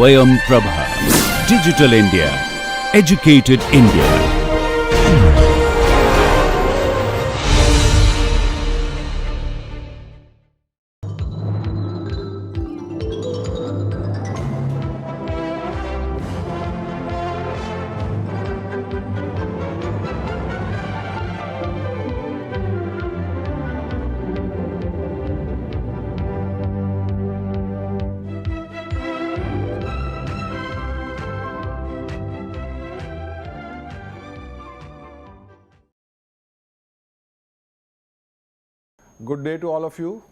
Swayam Prabha. Digital India. Educated India. Good day to all of you.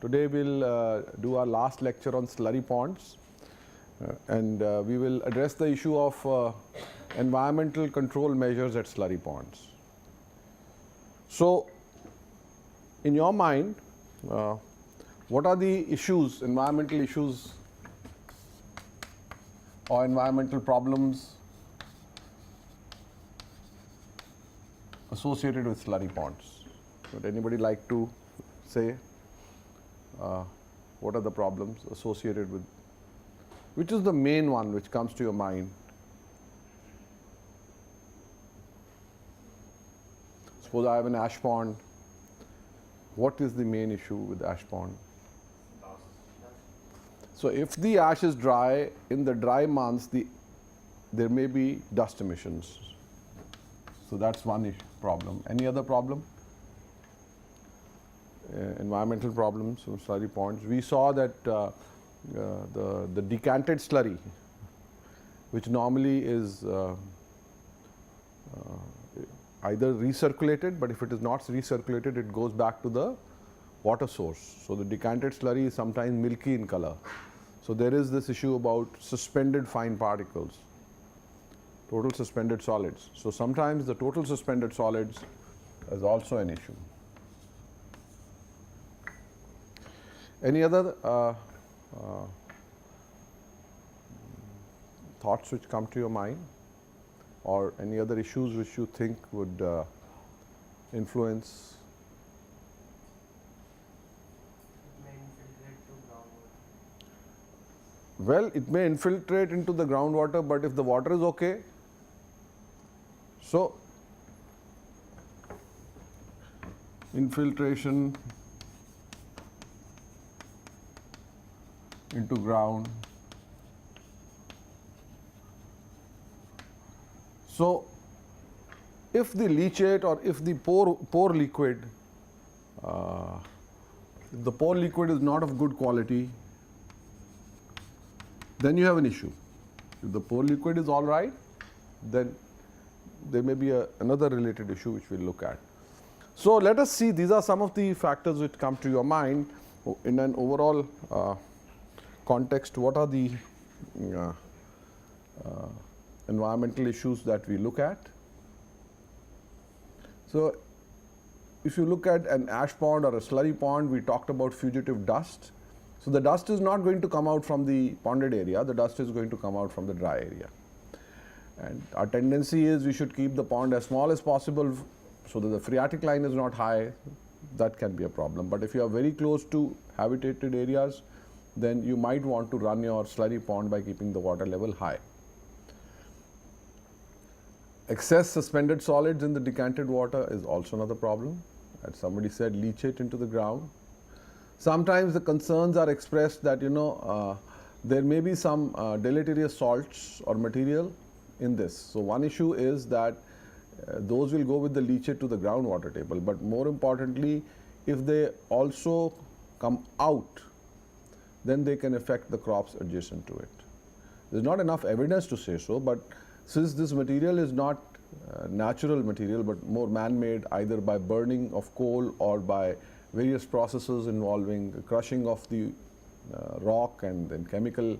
Today we'll do our last lecture on slurry ponds and we will address the issue of environmental control measures at slurry ponds. So, in your mind, what are the issues, environmental issues or environmental problems associated with slurry ponds? Would anybody like to say what are the problems associated with, which is the main one which comes to your mind? Suppose I have an ash pond. What is the main issue with ash pond? So if the ash is dry, in the dry months there may be dust emissions. So that's one problem. Any other problem? Environmental problems from slurry ponds. We saw that the decanted slurry, which normally is either recirculated, but if it is not recirculated, it goes back to the water source. So the decanted slurry is sometimes milky in color. So there is this issue about suspended fine particles, total suspended solids. So sometimes the total suspended solids is also an issue. Any other thoughts which come to your mind, or any other issues which you think would influence? Well, it may infiltrate into the groundwater, but if the water is okay, so infiltration into ground. So if the leachate or if the pore liquid, if the pore liquid is not of good quality, then you have an issue. If the pore liquid is all right, then there may be another related issue which we'll look at. So let us see, these are some of the factors which come to your mind in an overall context. What are the environmental issues that we look at? So if you look at an ash pond or a slurry pond, we talked about fugitive dust. So the dust is not going to come out from the ponded area, the dust is going to come out from the dry area. And our tendency is we should keep the pond as small as possible so that the phreatic line is not high. That can be a problem. But if you are very close to habitated areas, then you might want to run your slurry pond by keeping the water level high. Excess suspended solids in the decanted water is also another problem. As somebody said, leachate into the ground. Sometimes the concerns are expressed that there may be some deleterious salts or material in this. So one issue is that those will go with the leachate to the groundwater table, but more importantly, if they also come out, then they can affect the crops adjacent to it. There is not enough evidence to say so, but since this material is not natural material but more man-made, either by burning of coal or by various processes involving crushing of the rock and then chemical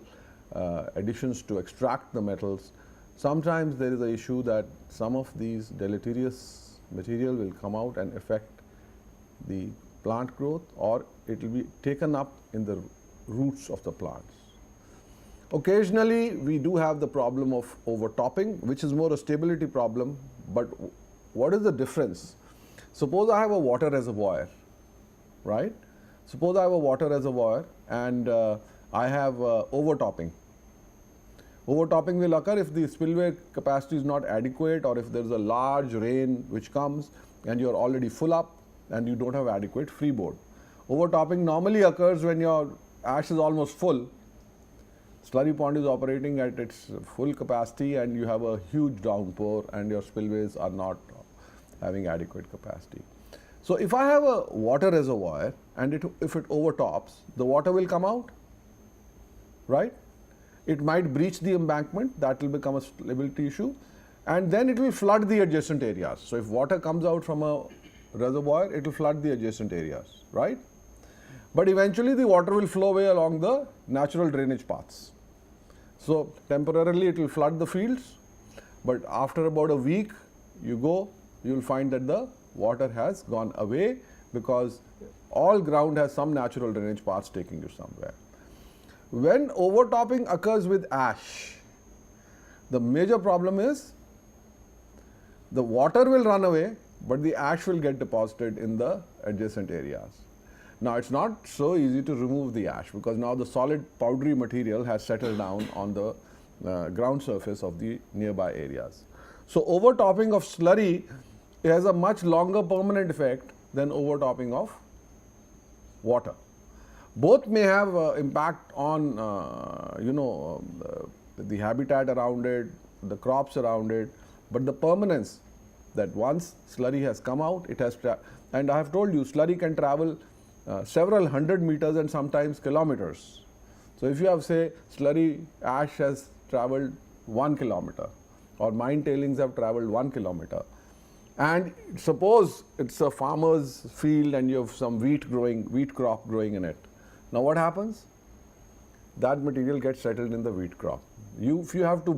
additions to extract the metals, sometimes there is an issue that some of these deleterious material will come out and affect the plant growth, or it will be taken up in the roots of the plants. Occasionally we do have the problem of overtopping, which is more a stability problem, but what is the difference? Suppose I have a water reservoir, right? Suppose I have a water reservoir and I have overtopping. Overtopping will occur if the spillway capacity is not adequate, or if there is a large rain which comes and you are already full up and you don't have adequate freeboard. Overtopping normally occurs when your ash is almost full. Slurry pond is operating at its full capacity and you have a huge downpour and your spillways are not having adequate capacity. So if I have a water reservoir and if it overtops, the water will come out, right? It might breach the embankment, that will become a stability issue, and then it will flood the adjacent areas. So if water comes out from a reservoir, it will flood the adjacent areas, right? But eventually the water will flow away along the natural drainage paths. So temporarily it will flood the fields, but after about a week you will find that the water has gone away, because all ground has some natural drainage paths taking you somewhere. When overtopping occurs with ash, the major problem is the water will run away, but the ash will get deposited in the adjacent areas. Now it's not so easy to remove the ash, because now the solid powdery material has settled down on the ground surface of the nearby areas. So overtopping of slurry has a much longer permanent effect than overtopping of water. Both may have impact on the habitat around it, the crops around it, but the permanence, that once slurry has come out, it has and I have told you slurry can travel several hundred meters and sometimes kilometers. So if you have, say, slurry ash has traveled 1 kilometer, or mine tailings have traveled 1 kilometer, and suppose it's a farmer's field and you have some wheat crop growing in it. Now what happens? That material gets settled in the wheat crop. If you have to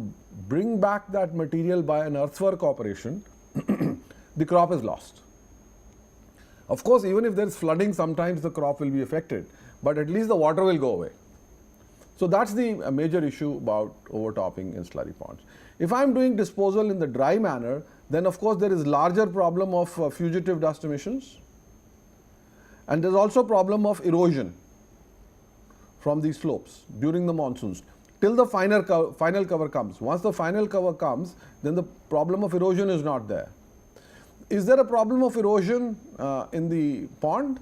bring back that material by an earthwork operation, the crop is lost. Of course, even if there is flooding, sometimes the crop will be affected, but at least the water will go away. So that's the major issue about overtopping in slurry ponds. If I am doing disposal in the dry manner, then of course there is larger problem of fugitive dust emissions, and there is also problem of erosion from these slopes during the monsoons till the final cover comes. Once the final cover comes, then the problem of erosion is not there. Is there a problem of erosion in the pond,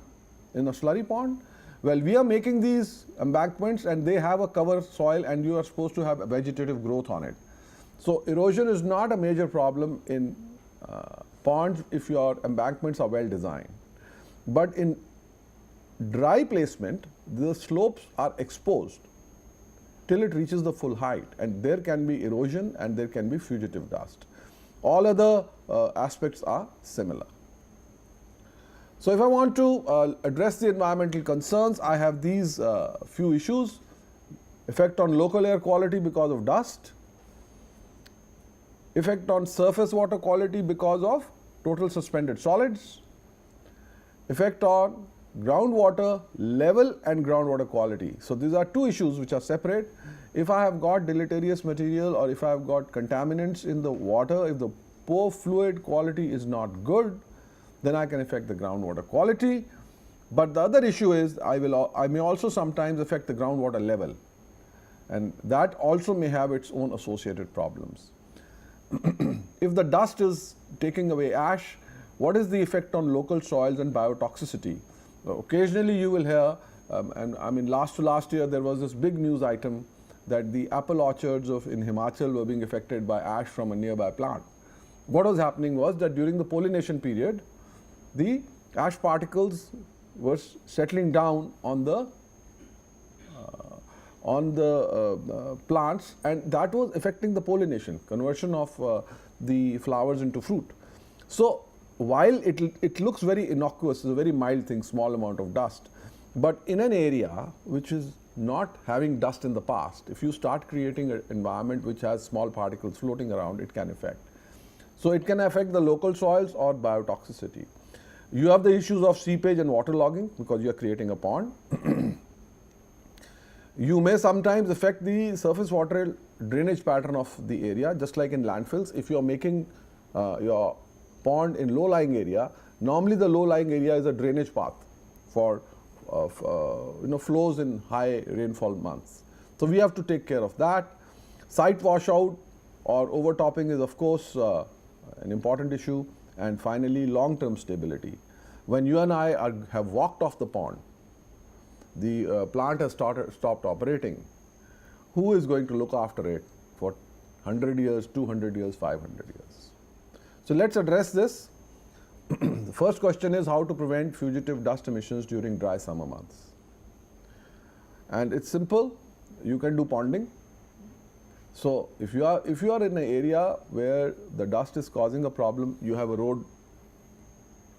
in a slurry pond? Well, we are making these embankments and they have a cover soil and you are supposed to have a vegetative growth on it. So erosion is not a major problem in ponds if your embankments are well designed. But in dry placement, the slopes are exposed till it reaches the full height, and there can be erosion and there can be fugitive dust. All other aspects are similar. So if I want to address the environmental concerns, I have these few issues: effect on local air quality because of dust, effect on surface water quality because of total suspended solids, effect on groundwater level and groundwater quality. So these are two issues which are separate. If I have got deleterious material or if I have got contaminants in the water, if the pore fluid quality is not good, then I can affect the groundwater quality. But the other issue is I may also sometimes affect the groundwater level, and that also may have its own associated problems. If the dust is taking away ash, what is the effect on local soils and biotoxicity? Occasionally you will hear, and I mean last year there was this big news item that the apple orchards in Himachal were being affected by ash from a nearby plant. What was happening was that during the pollination period, the ash particles were settling down on the plants, and that was affecting the pollination, conversion of the flowers into fruit. So while it looks very innocuous, it's a very mild thing, small amount of dust, but in an area which is not having dust in the past, if you start creating an environment which has small particles floating around, it can affect. So it can affect the local soils or biotoxicity. You have the issues of seepage and waterlogging because you are creating a pond. You may sometimes affect the surface water drainage pattern of the area, just like in landfills. If you are making your pond in low-lying area, normally the low-lying area is a drainage path for flows in high rainfall months. So we have to take care of that. Site washout or overtopping is of course an important issue. And finally, long-term stability. When you and I have walked off the pond, the plant has stopped operating, who is going to look after it for 100 years, 200 years, 500 years? So let's address this. The first question is how to prevent fugitive dust emissions during dry summer months. And it's simple. You can do ponding. So if you are in an area where the dust is causing a problem, you have a road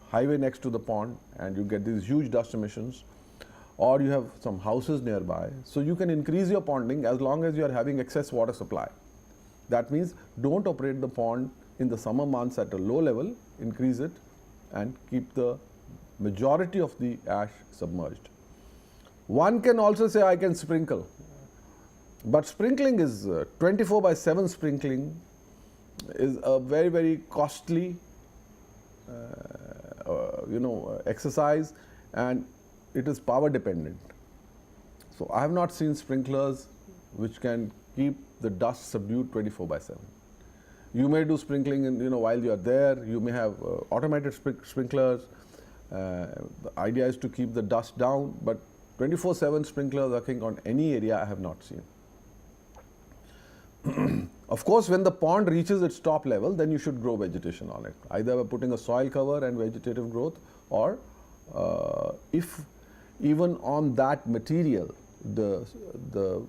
highway next to the pond and you get these huge dust emissions, or you have some houses nearby, so you can increase your ponding as long as you are having excess water supply. That means don't operate the pond in the summer months at a low level, increase it and keep the majority of the ash submerged. One can also say I can sprinkle. But sprinkling is 24/7 sprinkling is a very, very costly exercise, and it is power dependent. So I have not seen sprinklers which can keep the dust subdued 24/7. You may do sprinkling while you are there. You may have automated sprinklers. The idea is to keep the dust down, but 24/7 sprinklers working on any area I have not seen. Of course, when the pond reaches its top level, then you should grow vegetation on it, either by putting a soil cover and vegetative growth, or if even on that material the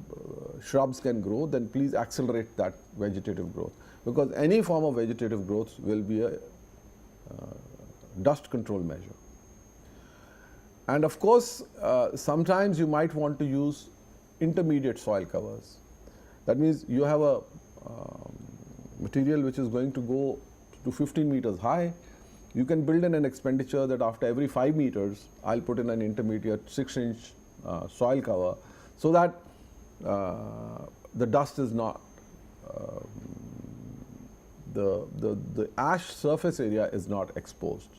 shrubs can grow, then please accelerate that vegetative growth, because any form of vegetative growth will be a dust control measure. And of course, sometimes you might want to use intermediate soil covers. That means you have a material which is going to go to 15 meters high. You can build in an expenditure that after every 5 meters, I'll put in an intermediate 6-inch soil cover, so that the dust is not, the ash surface area is not exposed.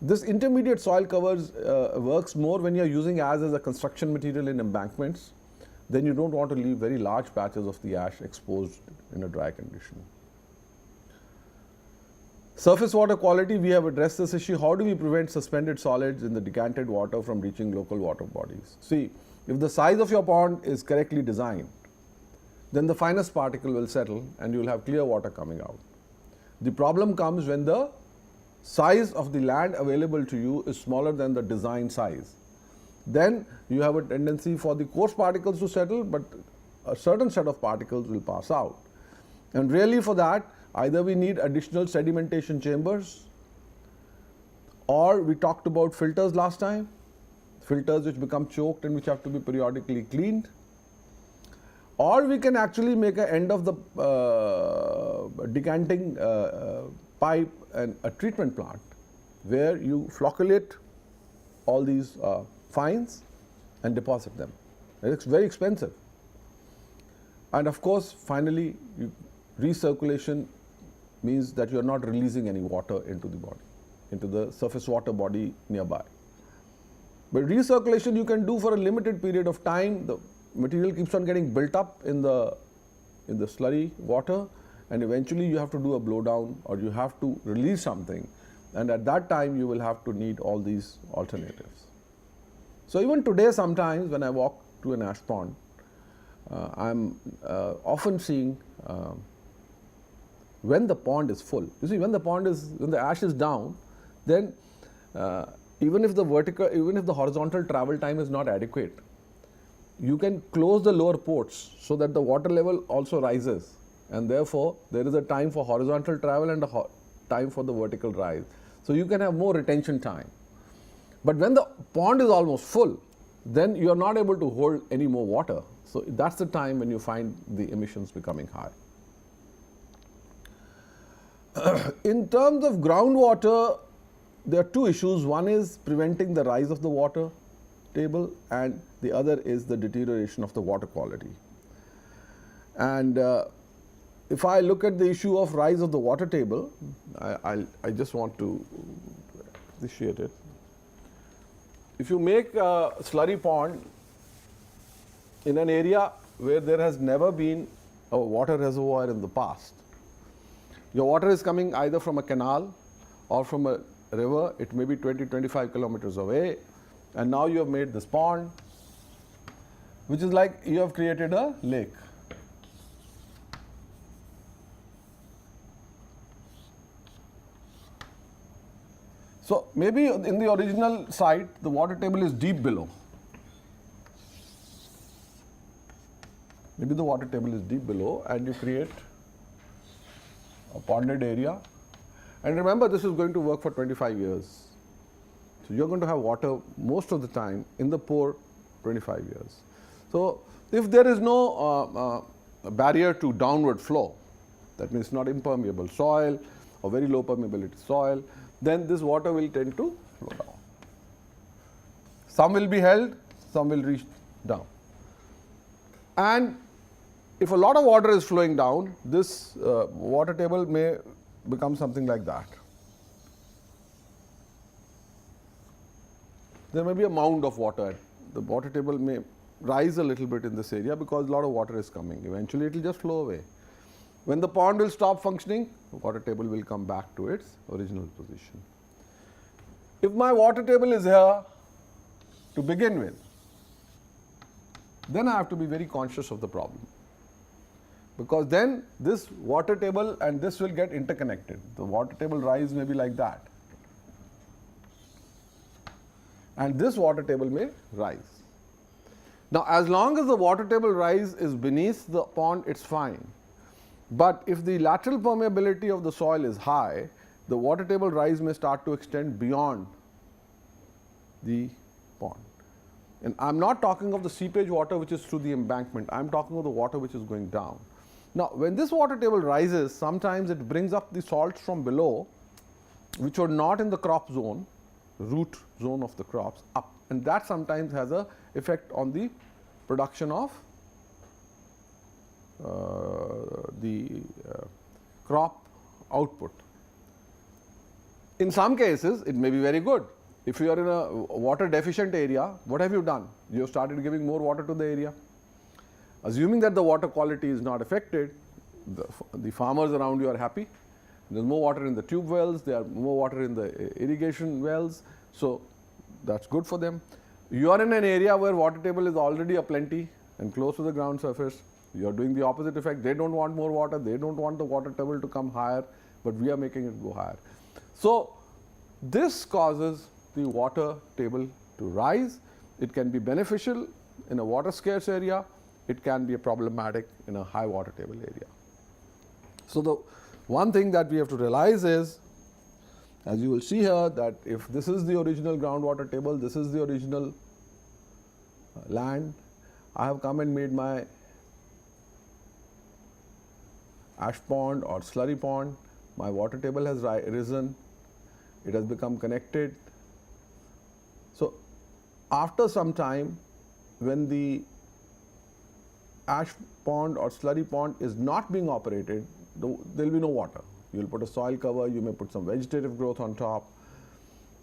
This intermediate soil covers works more when you're using as a construction material in embankments. Then you don't want to leave very large patches of the ash exposed in a dry condition. Surface water quality, we have addressed this issue. How do we prevent suspended solids in the decanted water from reaching local water bodies? See, if the size of your pond is correctly designed, then the finest particle will settle and you will have clear water coming out. The problem comes when the size of the land available to you is smaller than the design size. Then you have a tendency for the coarse particles to settle, but a certain set of particles will pass out. And really for that, either we need additional sedimentation chambers, or we talked about filters last time, filters which become choked and which have to be periodically cleaned, or we can actually make an end of the decanting pipe and a treatment plant where you flocculate all these fines and deposit them. It's very expensive. And of course, finally, recirculation means that you are not releasing any water into the body, into the surface water body nearby. But recirculation you can do for a limited period of time. The material keeps on getting built up in the slurry water, and eventually you have to do a blowdown or you have to release something, and at that time you will have to need all these alternatives. So even today, sometimes when I walk to an ash pond, I'm often seeing when the pond is full. You see, when the ash is down, then even if the horizontal travel time is not adequate, you can close the lower ports so that the water level also rises, and therefore there is a time for horizontal travel and a time for the vertical rise. So you can have more retention time. But when the pond is almost full, then you are not able to hold any more water. So that's the time when you find the emissions becoming high. In terms of groundwater, there are two issues. One is preventing the rise of the water table, and the other is the deterioration of the water quality. And if I look at the issue of rise of the water table, I just want to appreciate it. if you make a slurry pond in an area where there has never been a water reservoir in the past, your water is coming either from a canal or from a river, it may be 20-25 kilometers away, and now you have made this pond, which is like you have created a lake. So maybe in the original site, the water table is deep below. Maybe the water table is deep below, and you create a ponded area. And remember, this is going to work for 25 years. So you're going to have water most of the time in the pore 25 years. So if there is no barrier to downward flow, that means not impermeable soil or very low permeability soil, then this water will tend to flow down. Some will be held, some will reach down. And if a lot of water is flowing down, this water table may become something like that. There may be a mound of water. The water table may rise a little bit in this area because a lot of water is coming. Eventually it will just flow away. When the pond will stop functioning, the water table will come back to its original position. If my water table is here to begin with, then I have to be very conscious of the problem. Because then this water table and this will get interconnected. The water table rise may be like that. And this water table may rise. Now, as long as the water table rise is beneath the pond, it's fine. But if the lateral permeability of the soil is high, the water table rise may start to extend beyond the pond. And I'm not talking of the seepage water which is through the embankment. I'm talking of the water which is going down. Now, when this water table rises, sometimes it brings up the salts from below, which are not in the crop zone, root zone of the crops, up. And that sometimes has an effect on the production of crop output. In some cases, it may be very good. If you are in a water deficient area, what have you done? You have started giving more water to the area. Assuming that the water quality is not affected, the farmers around you are happy. There is more water in the tube wells, there are more water in the irrigation wells, so that's good for them. You are in an area where water table is already aplenty and close to the ground surface. You are doing the opposite effect. They don't want more water, they don't want the water table to come higher, but we are making it go higher. So this causes the water table to rise. It can be beneficial in a water scarce area. It can be problematic in a high water table area. So the one thing that we have to realize is, as you will see here, that if this is the original groundwater table, this is the original land, I have come and made my ash pond or slurry pond, my water table has risen, it has become connected. So after some time, when the ash pond or slurry pond is not being operated, there will be no water. You will put a soil cover, you may put some vegetative growth on top,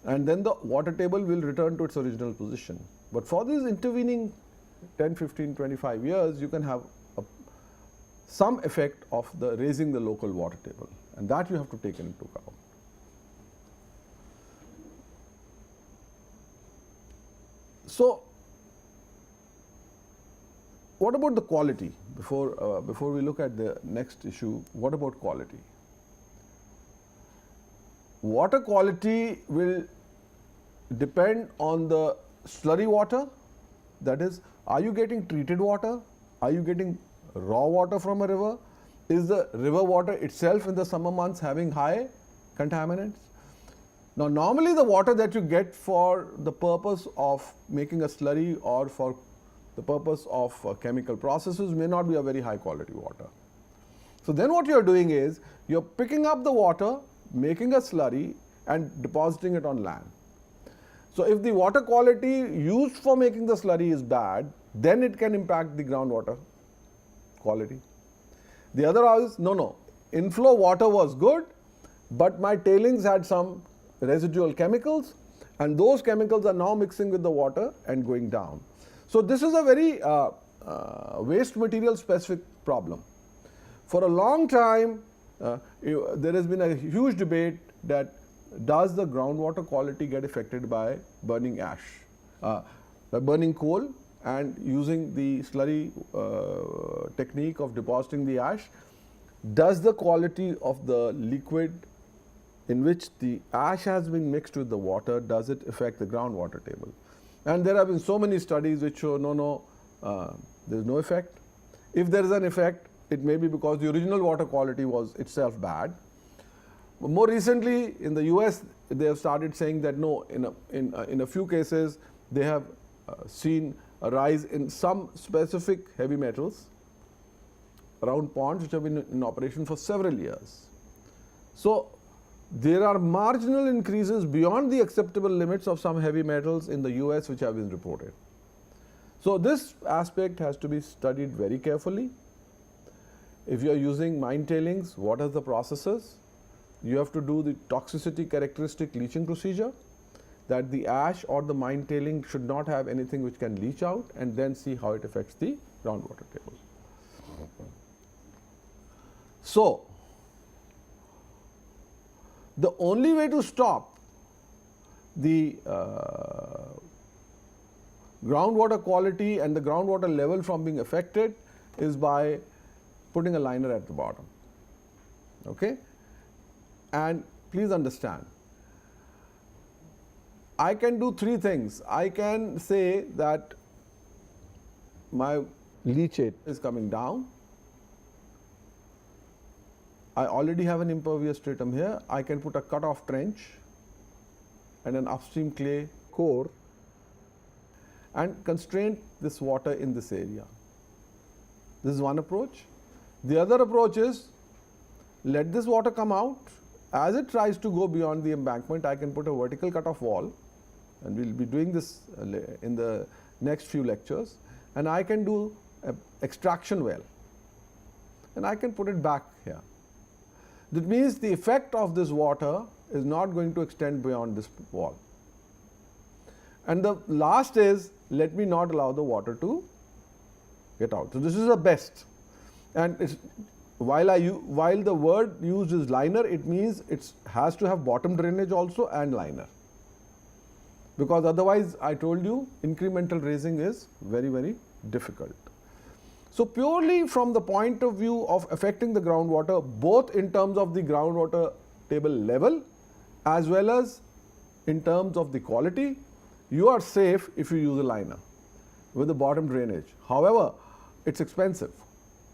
and then the water table will return to its original position. But for these intervening 10, 15, 25 years, you can have some effect of raising the local water table, and that you have to take into account. So what about the quality? Before we look at the next issue, what about quality? Water quality will depend on the slurry water. That is, are you getting treated water? Are you getting raw water from a river? Is the river water itself in the summer months having high contaminants? Now, normally the water that you get for the purpose of making a slurry or for the purpose of chemical processes may not be a very high quality water. So then what you are doing is, you are picking up the water, making a slurry and depositing it on land. So if the water quality used for making the slurry is bad, then it can impact the groundwater quality. The other is, no, inflow water was good, but my tailings had some residual chemicals, and those chemicals are now mixing with the water and going down. So this is a very waste material specific problem. For a long time, there has been a huge debate that does the groundwater quality get affected by burning ash, by burning coal and using the slurry technique of depositing the ash. Does the quality of the liquid in which the ash has been mixed with the water, does it affect the groundwater table? And there have been so many studies which show no, there is no effect. If there is an effect, it may be because the original water quality was itself bad. But more recently, in the US, they have started saying that no, in a few cases, they have seen a rise in some specific heavy metals around ponds which have been in operation for several years. So there are marginal increases beyond the acceptable limits of some heavy metals in the US which have been reported. So this aspect has to be studied very carefully. If you are using mine tailings, what are the processes? You have to do the toxicity characteristic leaching procedure, that the ash or the mine tailing should not have anything which can leach out, and then see how it affects the groundwater table. So the only way to stop the groundwater quality and the groundwater level from being affected is by putting a liner at the bottom. Okay? And please understand, I can do three things. I can say that my leachate is coming down. I already have an impervious stratum here. I can put a cut-off trench and an upstream clay core and constrain this water in this area. This is one approach. The other approach is let this water come out. As it tries to go beyond the embankment, I can put a vertical cut-off wall, and we'll be doing this in the next few lectures, and I can do an extraction well, and I can put it back here. That means the effect of this water is not going to extend beyond this wall. And the last is, let me not allow the water to get out. So this is the best. And it's, while the word used is liner, it means it has to have bottom drainage also and liner. Because otherwise, I told you, incremental raising is very, very difficult. So purely from the point of view of affecting the groundwater, both in terms of the groundwater table level as well as in terms of the quality, you are safe if you use a liner with the bottom drainage. However, it's expensive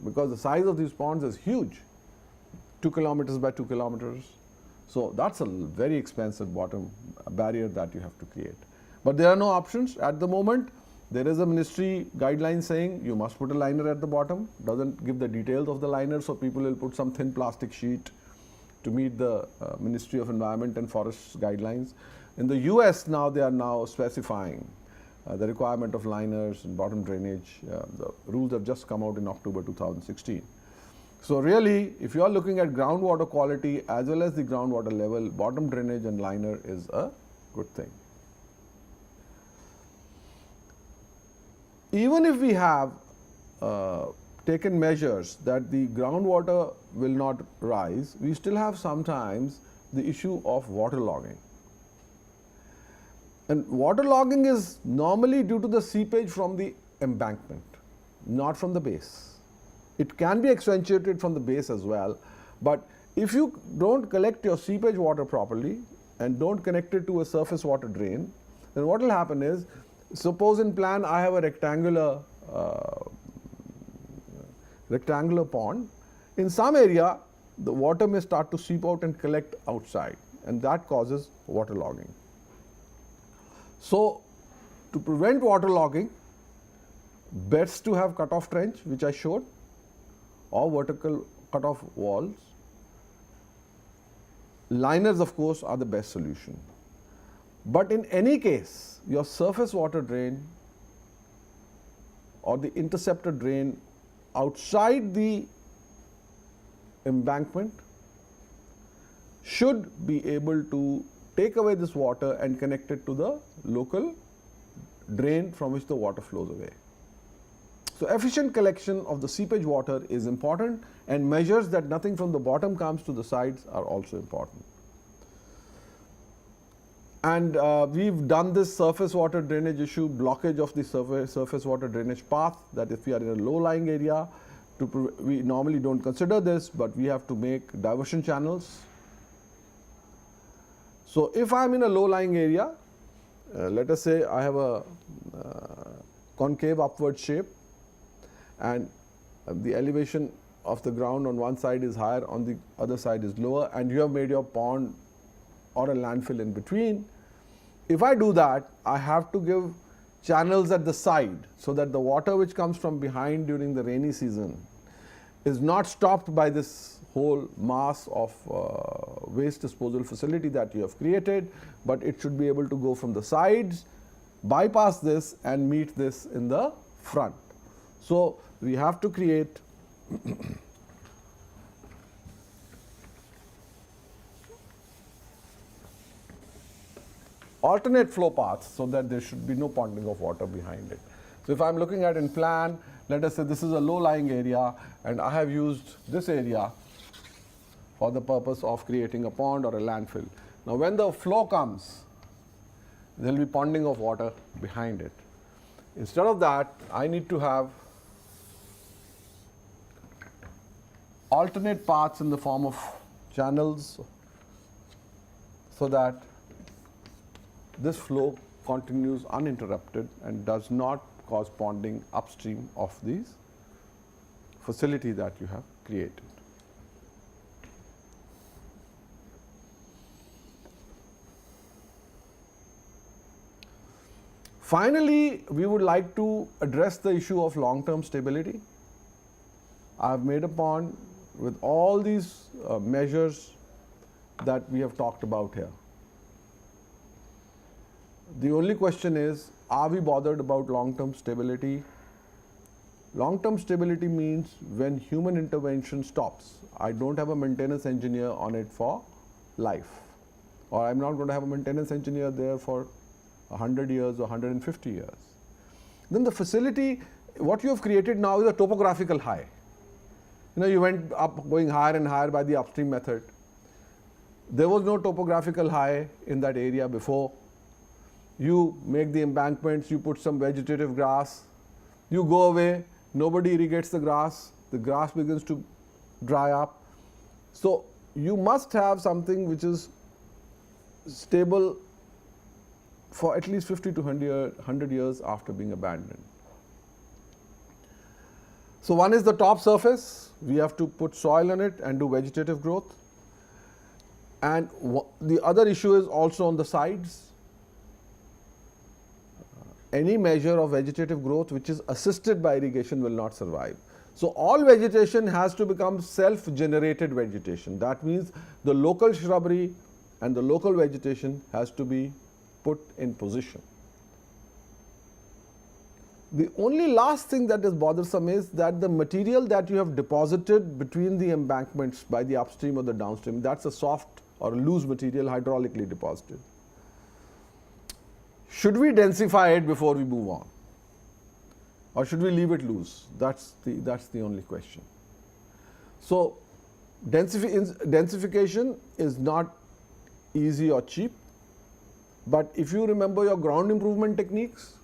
because the size of these ponds is huge, 2 kilometers by 2 kilometers. So that's a very expensive bottom barrier that you have to create. But there are no options at the moment. There is a ministry guideline saying you must put a liner at the bottom. Doesn't give the details of the liner, so people will put some thin plastic sheet to meet the Ministry of Environment and Forests guidelines. In the US now, they are now specifying the requirement of liners and bottom drainage. The rules have just come out in October 2016. So really, if you are looking at groundwater quality as well as the groundwater level, bottom drainage and liner is a good thing. Even if we have taken measures that the groundwater will not rise, we still have sometimes the issue of waterlogging. And waterlogging is normally due to the seepage from the embankment, not from the base. It can be accentuated from the base as well, but if you don't collect your seepage water properly and don't connect it to a surface water drain, then what will happen is, suppose in plan I have a rectangular pond. In some area, the water may start to seep out and collect outside, and that causes waterlogging. So to prevent waterlogging, best to have cut-off trench, which I showed, or vertical cut-off walls. Liners, of course, are the best solution. But in any case, your surface water drain or the interceptor drain outside the embankment should be able to take away this water and connect it to the local drain from which the water flows away. So efficient collection of the seepage water is important, and measures that nothing from the bottom comes to the sides are also important. And we've done this surface water drainage issue, blockage of the surface water drainage path, that if we are in a low-lying area, we normally don't consider this, but we have to make diversion channels. So if I'm in a low-lying area, let us say I have a concave upward shape, and the elevation of the ground on one side is higher, on the other side is lower, and you have made your pond or a landfill in between. If I do that, I have to give channels at the side so that the water which comes from behind during the rainy season is not stopped by this whole mass of waste disposal facility that you have created, but it should be able to go from the sides, bypass this, and meet this in the front. So we have to create alternate flow paths so that there should be no ponding of water behind it. So if I'm looking at in plan, let us say this is a low-lying area, and I have used this area for the purpose of creating a pond or a landfill. Now when the flow comes, there will be ponding of water behind it. Instead of that, I need to have alternate paths in the form of channels so that this flow continues uninterrupted and does not cause ponding upstream of these facility that you have created. Finally, we would like to address the issue of long-term stability. I have made a pond with all these measures that we have talked about here. The only question is, are we bothered about long-term stability? Long-term stability means when human intervention stops. I don't have a maintenance engineer on it for life, or I'm not going to have a maintenance engineer there for 100 years or 150 years. Then the facility, what you have created now is a topographical high. You went up, going higher and higher by the upstream method. There was no topographical high in that area before. You make the embankments, you put some vegetative grass, you go away, nobody irrigates the grass begins to dry up. So you must have something which is stable for at least 50 to 100 years after being abandoned. So one is the top surface. We have to put soil on it and do vegetative growth. And the other issue is also on the sides. Any measure of vegetative growth which is assisted by irrigation will not survive. So all vegetation has to become self-generated vegetation. That means the local shrubbery and the local vegetation has to be put in position. The only last thing that is bothersome is that the material that you have deposited between the embankments by the upstream or the downstream, that's a soft or loose material hydraulically deposited. Should we densify it before we move on, or should we leave it loose? That's the only question. So densification is not easy or cheap, but if you remember your ground improvement techniques,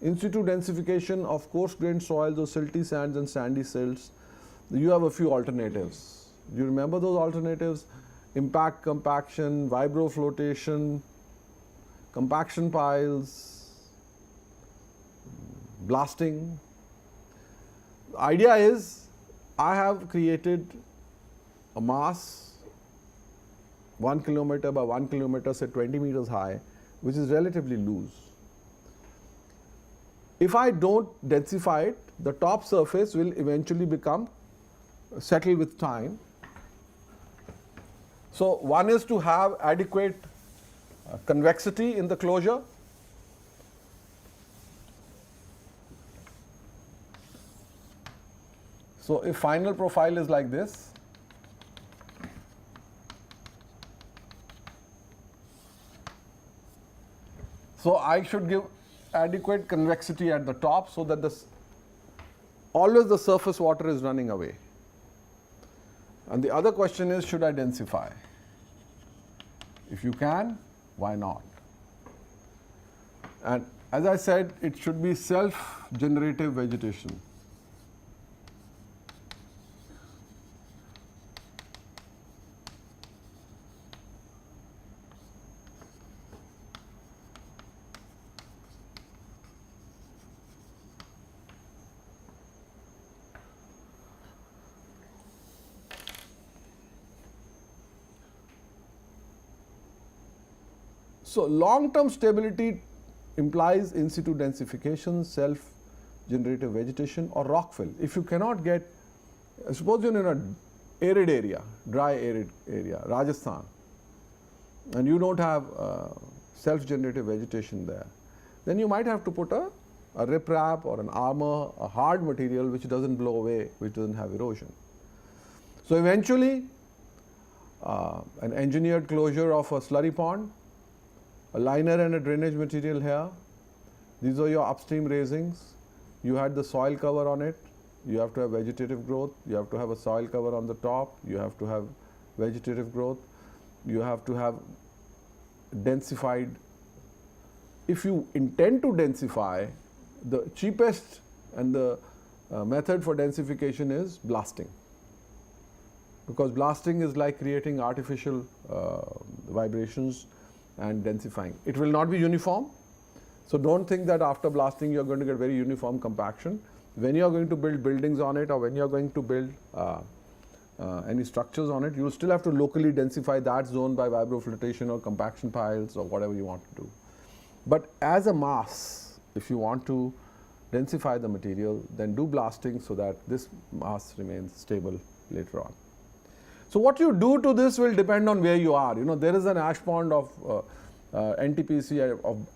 in situ densification of coarse-grained soils or silty sands and sandy silts, you have a few alternatives. Do you remember those alternatives? Impact compaction, vibroflotation, compaction piles, blasting. The idea is, I have created a mass 1 kilometer by 1 kilometer, say 20 meters high, which is relatively loose. If I don't densify it, the top surface will eventually settle with time. So one is to have adequate convexity in the closure. So if final profile is like this, So I should give adequate convexity at the top so that always the surface water is running away. And the other question is, should I densify? If you can, why not? And as I said, it should be self-generative vegetation. So long-term stability implies in situ densification, self-generative vegetation, or rockfill. If you cannot get, suppose you're in an arid area, dry arid area, Rajasthan, and you don't have self-generative vegetation there, then you might have to put a riprap or an armor, a hard material which doesn't blow away, which doesn't have erosion. So eventually, an engineered closure of a slurry pond, a liner and a drainage material here. These are your upstream raisings. You had the soil cover on it. You have to have vegetative growth. You have to have a soil cover on the top. You have to have vegetative growth. You have to have densified. If you intend to densify, the cheapest and the method for densification is blasting. Because blasting is like creating artificial vibrations and densifying. It will not be uniform. So don't think that after blasting you are going to get very uniform compaction. When you are going to build buildings on it, or when you are going to build any structures on it, you will still have to locally densify that zone by vibrofiltration or compaction piles or whatever you want to do. But as a mass, if you want to densify the material, then do blasting so that this mass remains stable later on. So what you do to this will depend on where you are. You know, there is an ash pond of NTPC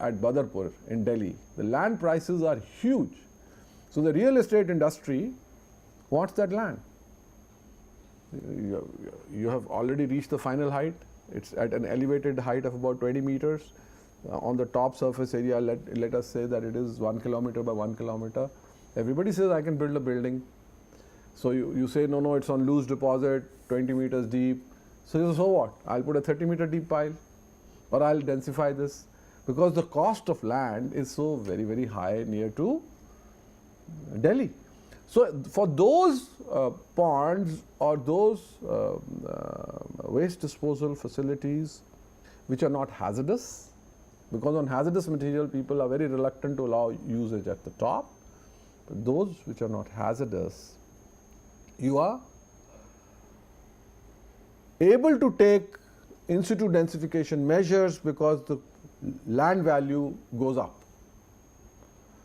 at Badarpur in Delhi. The land prices are huge. So the real estate industry wants that land. You have already reached the final height. It's at an elevated height of about 20 meters. On the top surface area, let us say that it is 1 kilometer by 1 kilometer. Everybody says, I can build a building. So you say, no, it's on loose deposit, 20 meters deep. So what? I'll put a 30-meter deep pile, or I'll densify this, because the cost of land is so very, very high near to Delhi. So for those ponds or those waste disposal facilities which are not hazardous, because on hazardous material people are very reluctant to allow usage at the top, but those which are not hazardous, you are able to take in situ densification measures because the land value goes up.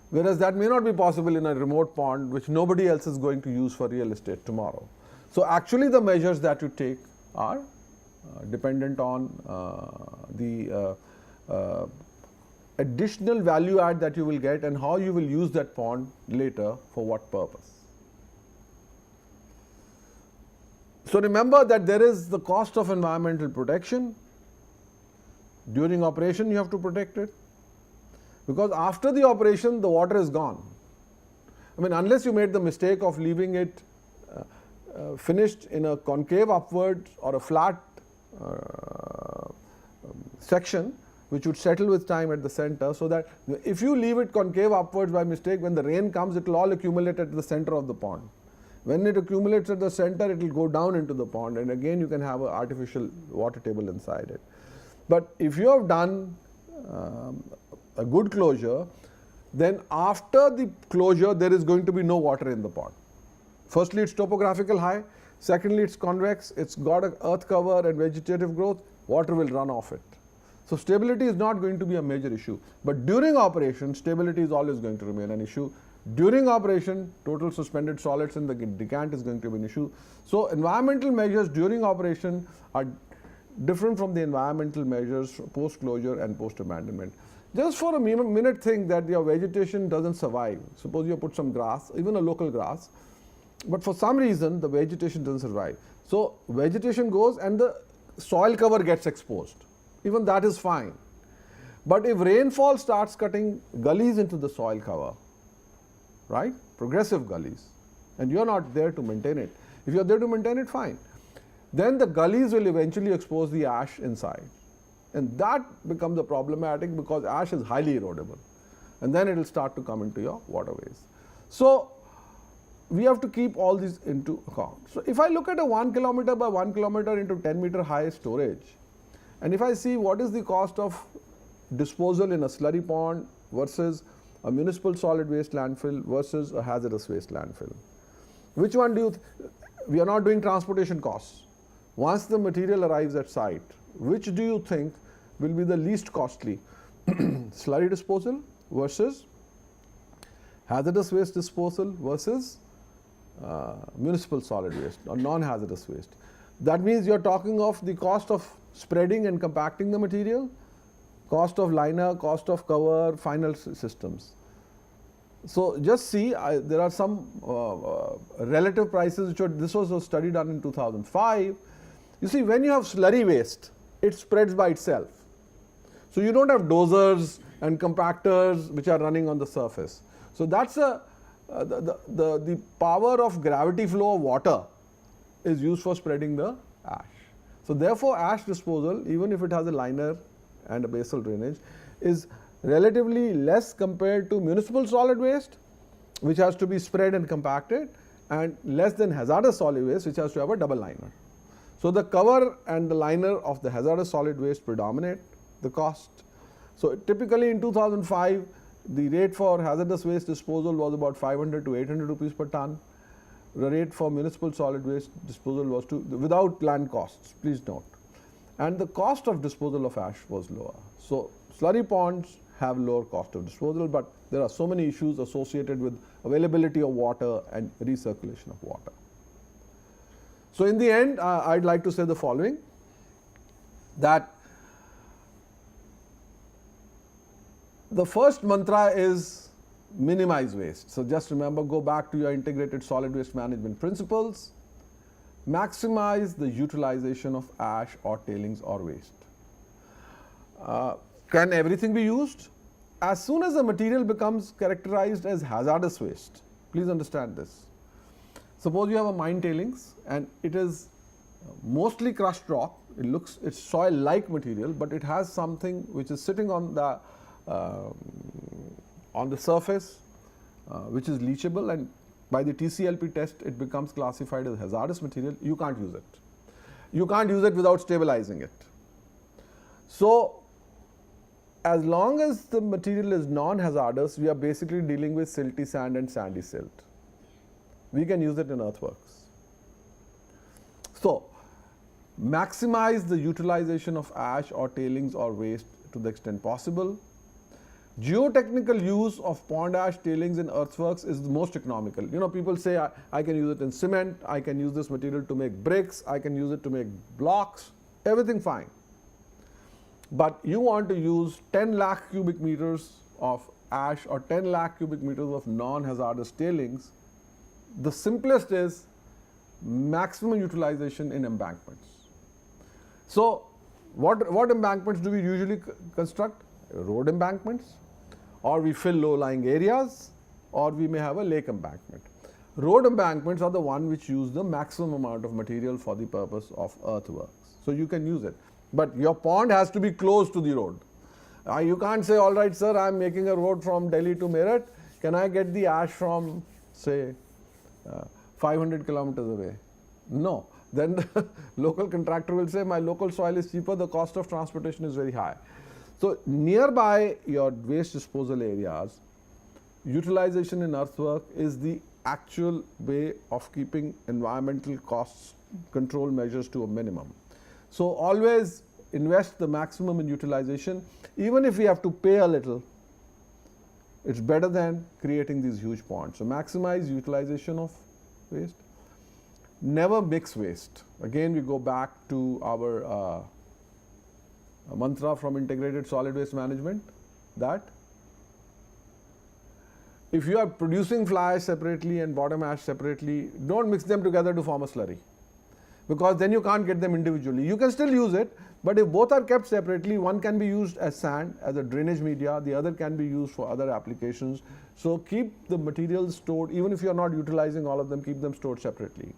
Whereas that may not be possible in a remote pond which nobody else is going to use for real estate tomorrow. So actually the measures that you take are dependent on the additional value add that you will get and how you will use that pond later for what purpose. So remember that there is the cost of environmental protection. During operation you have to protect it, because after the operation the water is gone. I mean, unless you made the mistake of leaving it finished in a concave upwards or a flat section which would settle with time at the center, so that if you leave it concave upwards by mistake, when the rain comes it will all accumulate at the center of the pond. When it accumulates at the center, it will go down into the pond, and again you can have an artificial water table inside it. But if you have done a good closure, then after the closure there is going to be no water in the pond. Firstly, it's topographical high. Secondly, it's convex. It's got an earth cover and vegetative growth. Water will run off it. So stability is not going to be a major issue. But during operation, stability is always going to remain an issue. During operation, total suspended solids in the decant is going to be an issue. So environmental measures during operation are different from the environmental measures post-closure and post-abandonment. Just for a minute think that your vegetation doesn't survive. Suppose you put some grass, even a local grass, but for some reason the vegetation doesn't survive. So vegetation goes and the soil cover gets exposed. Even that is fine. But if rainfall starts cutting gullies into the soil cover, right, progressive gullies, and you're not there to maintain it, if you're there to maintain it, fine, then the gullies will eventually expose the ash inside. And that becomes a problematic because ash is highly erodible. And then it will start to come into your waterways. So we have to keep all these into account. So if I look at a 1 kilometer by 1 kilometer into 10 meter high storage, and if I see what is the cost of disposal in a slurry pond versus a municipal solid waste landfill versus a hazardous waste landfill, which one do you we are not doing transportation costs. Once the material arrives at site, which do you think will be the least costly? Slurry disposal versus hazardous waste disposal versus municipal solid waste or non-hazardous waste. That means you're talking of the cost of spreading and compacting the material, cost of liner, cost of cover, final systems. So just see, there are some relative prices which this was a study done in 2005. You see, when you have slurry waste, it spreads by itself. So you don't have dozers and compactors which are running on the surface. So that's the power of gravity flow of water is used for spreading the ash. So therefore, ash disposal, even if it has a liner and a basal drainage, is relatively less compared to municipal solid waste, which has to be spread and compacted, and less than hazardous solid waste, which has to have a double liner. So the cover and the liner of the hazardous solid waste predominate the cost. So typically in 2005, the rate for hazardous waste disposal was about 500 to 800 rupees per ton. The rate for municipal solid waste disposal was without land costs, please note. And the cost of disposal of ash was lower. So slurry ponds have lower cost of disposal, but there are so many issues associated with availability of water and recirculation of water. So in the end, I'd like to say the following, that the first mantra is minimize waste. So just remember, go back to your integrated solid waste management principles, maximize the utilization of ash or tailings or waste. Can everything be used? As soon as the material becomes characterized as hazardous waste, please understand this. Suppose you have a mine tailings and it is mostly crushed rock, it's soil-like material, but it has something which is sitting on the surface, which is leachable, and by the TCLP test it becomes classified as hazardous material. You can't use it. You can't use it without stabilizing it. So as long as the material is non-hazardous, we are basically dealing with silty sand and sandy silt. We can use it in earthworks. So maximize the utilization of ash or tailings or waste to the extent possible. Geotechnical use of pond ash tailings in earthworks is the most economical. You know, people say I can use it in cement, I can use this material to make bricks, I can use it to make blocks, everything fine. But you want to use 10 lakh cubic meters of ash or 10 lakh cubic meters of non-hazardous tailings. The simplest is maximum utilization in embankments. So what embankments do we usually construct? Road embankments, or we fill low-lying areas, or we may have a lake embankment. Road embankments are the one which use the maximum amount of material for the purpose of earthworks. So you can use it. But your pond has to be close to the road. You can't say, all right, sir, I'm making a road from Delhi to Meerut. Can I get the ash from, say, 500 kilometers away? No. Then the local contractor will say, my local soil is cheaper, the cost of transportation is very high. So nearby your waste disposal areas, utilization in earthwork is the actual way of keeping environmental costs control measures to a minimum. So always invest the maximum in utilization. Even if we have to pay a little, it's better than creating these huge ponds. So maximize utilization of waste. Never mix waste. Again, we go back to our mantra from integrated solid waste management, that if you are producing fly ash separately and bottom ash separately, don't mix them together to form a slurry. because then you can't get them individually. You can still use it, but if both are kept separately, one can be used as sand, as a drainage media, the other can be used for other applications. So keep the materials stored, even if you are not utilizing all of them, keep them stored separately.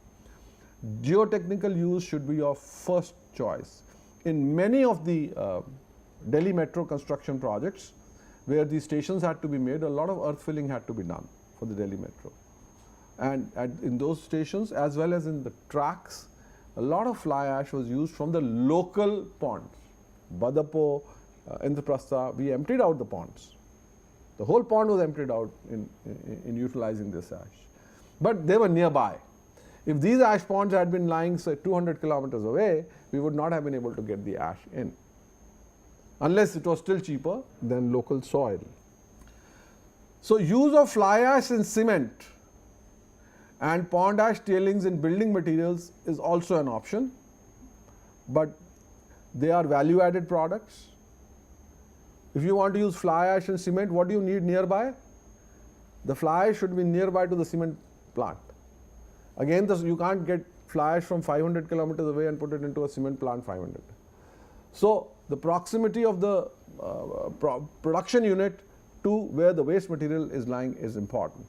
Geotechnical use should be your first choice. In many of the Delhi metro construction projects, where these stations had to be made, a lot of earth filling had to be done for the Delhi metro. And in those stations, as well as in the tracks, a lot of fly ash was used from the local ponds. Badapo, Indraprastha, we emptied out the ponds. The whole pond was emptied out in utilizing this ash. But they were nearby. If these ash ponds had been lying, say, 200 kilometers away, we would not have been able to get the ash in, unless it was still cheaper than local soil. So use of fly ash in cement and pond ash tailings in building materials is also an option, but they are value added products. If you want to use fly ash in cement, what do you need nearby? The fly ash should be nearby to the cement plant. Again, you can't get fly ash from 500 kilometers away and put it into a cement plant 500. So the proximity of the production unit to where the waste material is lying is important.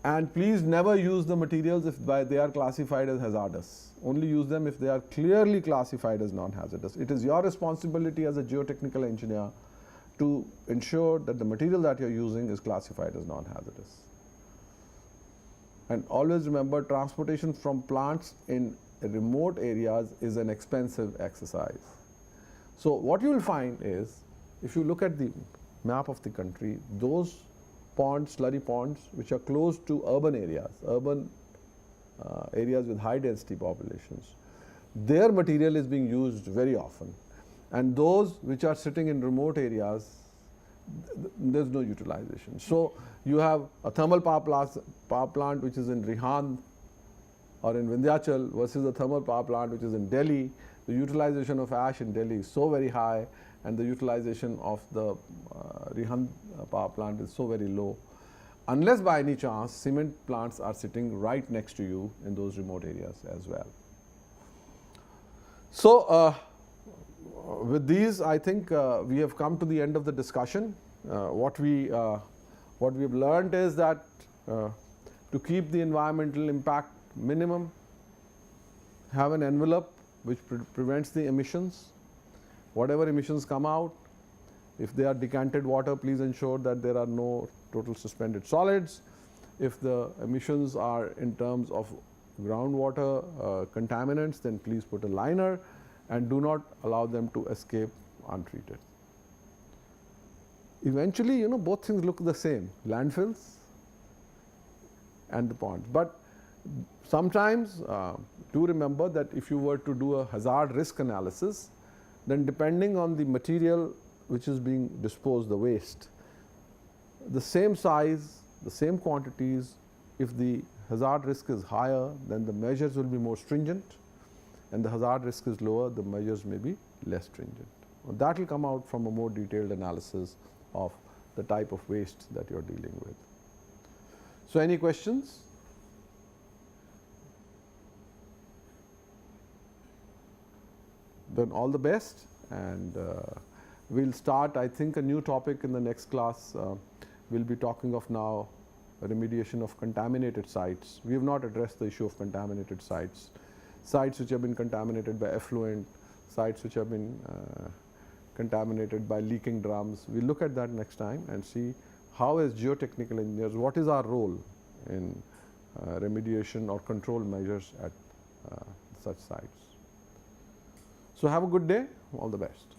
And please never use the materials if they are classified as hazardous. Only use them if they are clearly classified as non-hazardous. It is your responsibility as a geotechnical engineer to ensure that the material that you're using is classified as non-hazardous. And always remember, transportation from plants in remote areas is an expensive exercise. So what you will find is, if you look at the map of the country, those ponds, slurry ponds, which are close to urban areas with high density populations, their material is being used very often. And those which are sitting in remote areas, there's no utilization. So you have a thermal power plant which is in Rihan or in Vindhyachal versus a thermal power plant which is in Delhi. The utilization of ash in Delhi is so very high, and the utilization of the Rihan power plant is so very low, unless by any chance cement plants are sitting right next to you in those remote areas as well. So with these, I think we have come to the end of the discussion. What we have learned is that to keep the environmental impact minimum, have an envelope which prevents the emissions. Whatever emissions come out, if they are decanted water, please ensure that there are no total suspended solids. If the emissions are in terms of groundwater contaminants, then please put a liner and do not allow them to escape untreated. Eventually, both things look the same, landfills and the ponds. But sometimes do remember that if you were to do a hazard risk analysis, then depending on the material which is being disposed, the waste, the same size, the same quantities, if the hazard risk is higher, then the measures will be more stringent, and the hazard risk is lower, the measures may be less stringent. That will come out from a more detailed analysis of the type of waste that you are dealing with. So any questions? Then all the best, and we'll start, I think, a new topic in the next class. We'll be talking of now remediation of contaminated sites. We have not addressed the issue of contaminated sites, sites which have been contaminated by effluent, sites which have been contaminated by leaking drums. We'll look at that next time and see how, as geotechnical engineers, what is our role in remediation or control measures at such sites. So have a good day, all the best.